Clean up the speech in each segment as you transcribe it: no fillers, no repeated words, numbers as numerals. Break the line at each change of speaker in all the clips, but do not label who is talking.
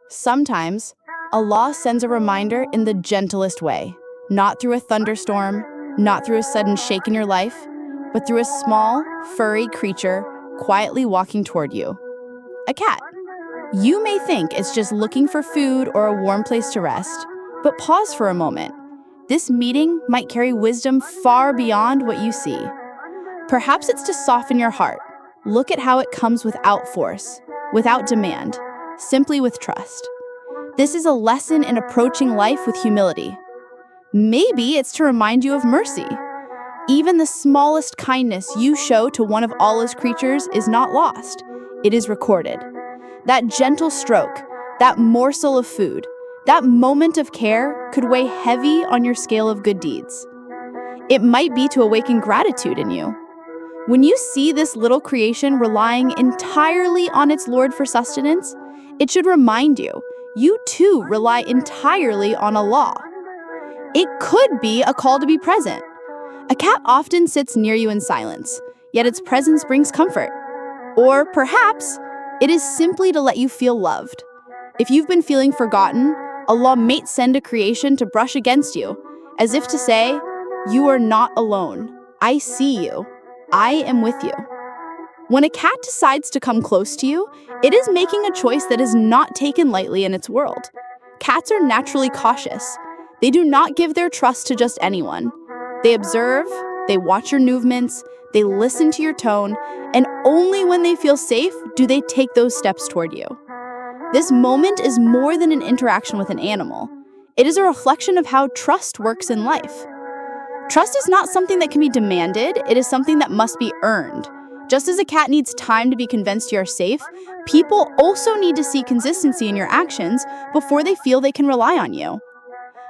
Sometimes, Allah sends a reminder in the gentlest way, not through a thunderstorm, not through a sudden shake in your life, but through a small, furry creature quietly walking toward you. A cat. You may think it's just looking for food or a warm place to rest, but pause for a moment. This meeting might carry wisdom far beyond what you see. Perhaps it's to soften your heart. Look at how it comes without force, without demand, simply with trust. This is a lesson in approaching life with humility. Maybe it's to remind you of mercy. Even the smallest kindness you show to one of Allah's creatures is not lost. It is recorded. That gentle stroke, that morsel of food, that moment of care could weigh heavy on your scale of good deeds. It might be to awaken gratitude in you. When you see this little creation relying entirely on its Lord for sustenance, it should remind you, you too rely entirely on Allah. It could be a call to be present. A cat often sits near you in silence, yet its presence brings comfort. Or perhaps it is simply to let you feel loved. If you've been feeling forgotten, Allah may send a creation to brush against you, as if to say, you are not alone. I see you. I am with you. When a cat decides to come close to you, it is making a choice that is not taken lightly in its world. Cats are naturally cautious. They do not give their trust to just anyone. They observe, they watch your movements, they listen to your tone, and only when they feel safe do they take those steps toward you. This moment is more than an interaction with an animal. It is a reflection of how trust works in life. Trust is not something that can be demanded, it is something that must be earned. Just as a cat needs time to be convinced you are safe, people also need to see consistency in your actions before they feel they can rely on you.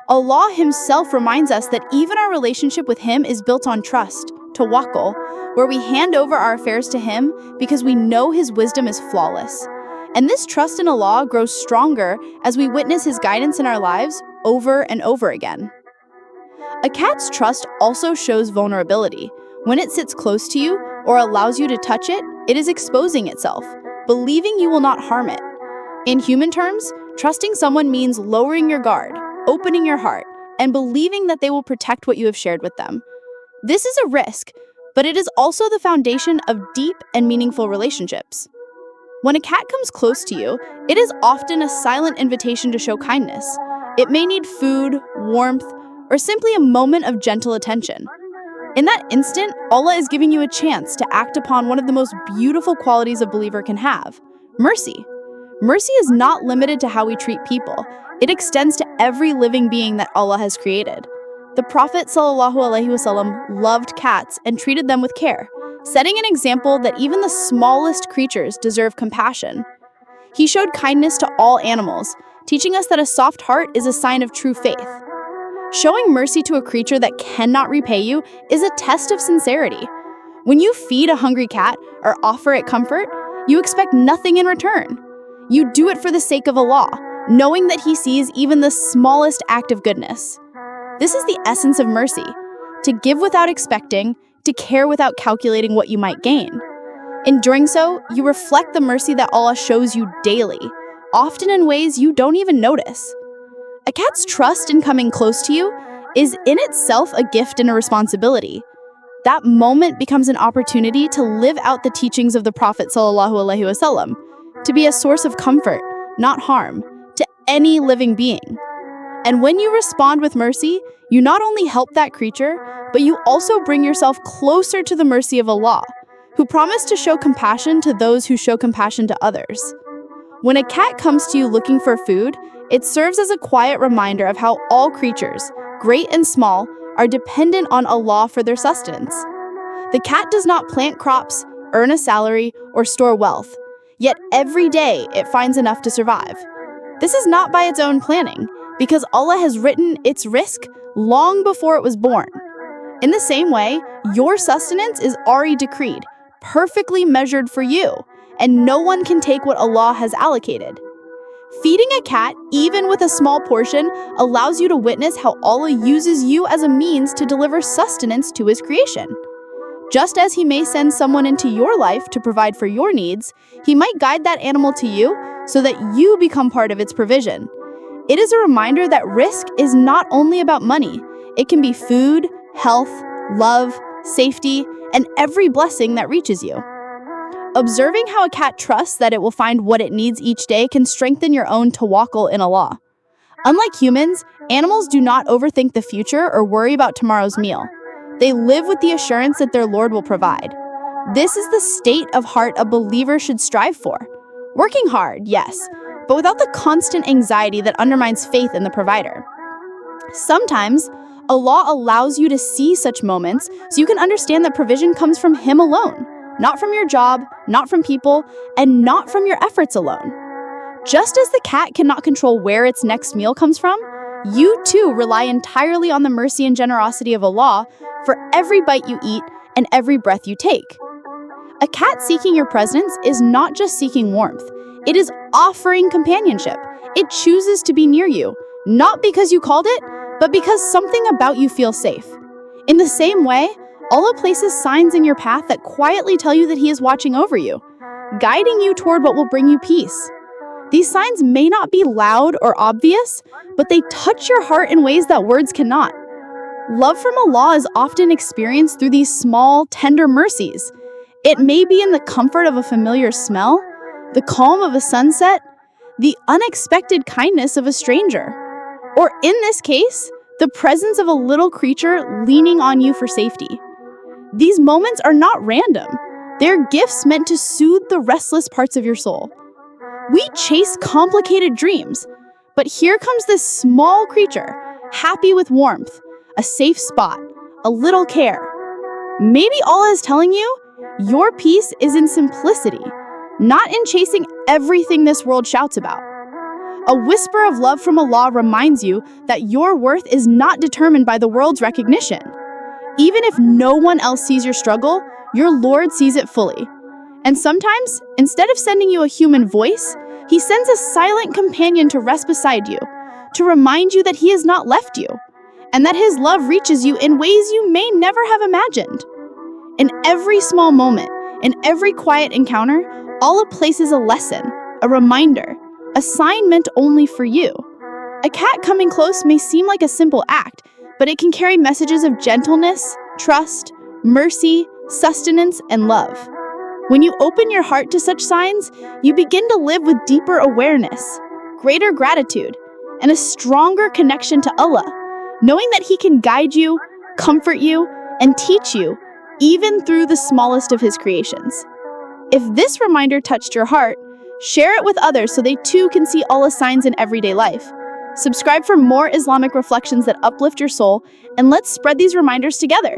Allah Himself reminds us that even our relationship with Him is built on trust, tawakkul, where we hand over our affairs to Him because we know His wisdom is flawless. And this trust in Allah grows stronger as we witness His guidance in our lives over and over again. A cat's trust also shows vulnerability. When it sits close to you or allows you to touch it, it is exposing itself, believing you will not harm it. In human terms, trusting someone means lowering your guard, opening your heart, and believing that they will protect what you have shared with them. This is a risk, but it is also the foundation of deep and meaningful relationships. When a cat comes close to you, it is often a silent invitation to show kindness. It may need food, warmth, or simply a moment of gentle attention. In that instant, Allah is giving you a chance to act upon one of the most beautiful qualities a believer can have: mercy. Mercy is not limited to how we treat people. It extends to every living being that Allah has created. The Prophet ﷺ loved cats and treated them with care, setting an example that even the smallest creatures deserve compassion. He showed kindness to all animals, teaching us that a soft heart is a sign of true faith. Showing mercy to a creature that cannot repay you is a test of sincerity. When you feed a hungry cat or offer it comfort, you expect nothing in return. You do it for the sake of Allah, knowing that He sees even the smallest act of goodness. This is the essence of mercy: to give without expecting, to care without calculating what you might gain. In doing so, you reflect the mercy that Allah shows you daily, often in ways you don't even notice. A cat's trust in coming close to you is in itself a gift and a responsibility. That moment becomes an opportunity to live out the teachings of the Prophet ﷺ, to be a source of comfort, not harm, to any living being. And when you respond with mercy, you not only help that creature, but you also bring yourself closer to the mercy of Allah, who promised to show compassion to those who show compassion to others. When a cat comes to you looking for food, it serves as a quiet reminder of how all creatures, great and small, are dependent on Allah for their sustenance. The cat does not plant crops, earn a salary, or store wealth, yet every day it finds enough to survive. This is not by its own planning, because Allah has written its Rizq long before it was born. In the same way, your sustenance is already decreed, perfectly measured for you, and no one can take what Allah has allocated. Feeding a cat, even with a small portion, allows you to witness how Allah uses you as a means to deliver sustenance to His creation. Just as He may send someone into your life to provide for your needs, He might guide that animal to you so that you become part of its provision. It is a reminder that Rizq is not only about money. It can be food, health, love, safety, and every blessing that reaches you. Observing how a cat trusts that it will find what it needs each day can strengthen your own tawakkul in Allah. Unlike humans, animals do not overthink the future or worry about tomorrow's meal. They live with the assurance that their Lord will provide. This is the state of heart a believer should strive for. Working hard, yes, but without the constant anxiety that undermines faith in the provider. Sometimes, Allah allows you to see such moments so you can understand that provision comes from Him alone, not from your job, not from people, and not from your efforts alone. Just as the cat cannot control where its next meal comes from, you too rely entirely on the mercy and generosity of Allah for every bite you eat and every breath you take. A cat seeking your presence is not just seeking warmth, it is offering companionship. It chooses to be near you, not because you called it, but because something about you feels safe. In the same way, Allah places signs in your path that quietly tell you that He is watching over you, guiding you toward what will bring you peace. These signs may not be loud or obvious, but they touch your heart in ways that words cannot. Love from Allah is often experienced through these small, tender mercies. It may be in the comfort of a familiar smell, the calm of a sunset, the unexpected kindness of a stranger, or in this case, the presence of a little creature leaning on you for safety. These moments are not random. They're gifts meant to soothe the restless parts of your soul. We chase complicated dreams, but here comes this small creature, happy with warmth, a safe spot, a little care. Maybe Allah is telling you, your peace is in simplicity, not in chasing everything this world shouts about. A whisper of love from Allah reminds you that your worth is not determined by the world's recognition. Even if no one else sees your struggle, your Lord sees it fully. And sometimes, instead of sending you a human voice, He sends a silent companion to rest beside you, to remind you that He has not left you, and that His love reaches you in ways you may never have imagined. In every small moment, in every quiet encounter, Allah places a lesson, a reminder, a sign meant only for you. A cat coming close may seem like a simple act, but it can carry messages of gentleness, trust, mercy, sustenance, and love. When you open your heart to such signs, you begin to live with deeper awareness, greater gratitude, and a stronger connection to Allah, knowing that He can guide you, comfort you, and teach you, even through the smallest of His creations. If this reminder touched your heart, share it with others so they too can see Allah's signs in everyday life. Subscribe for more Islamic reflections that uplift your soul, and let's spread these reminders together.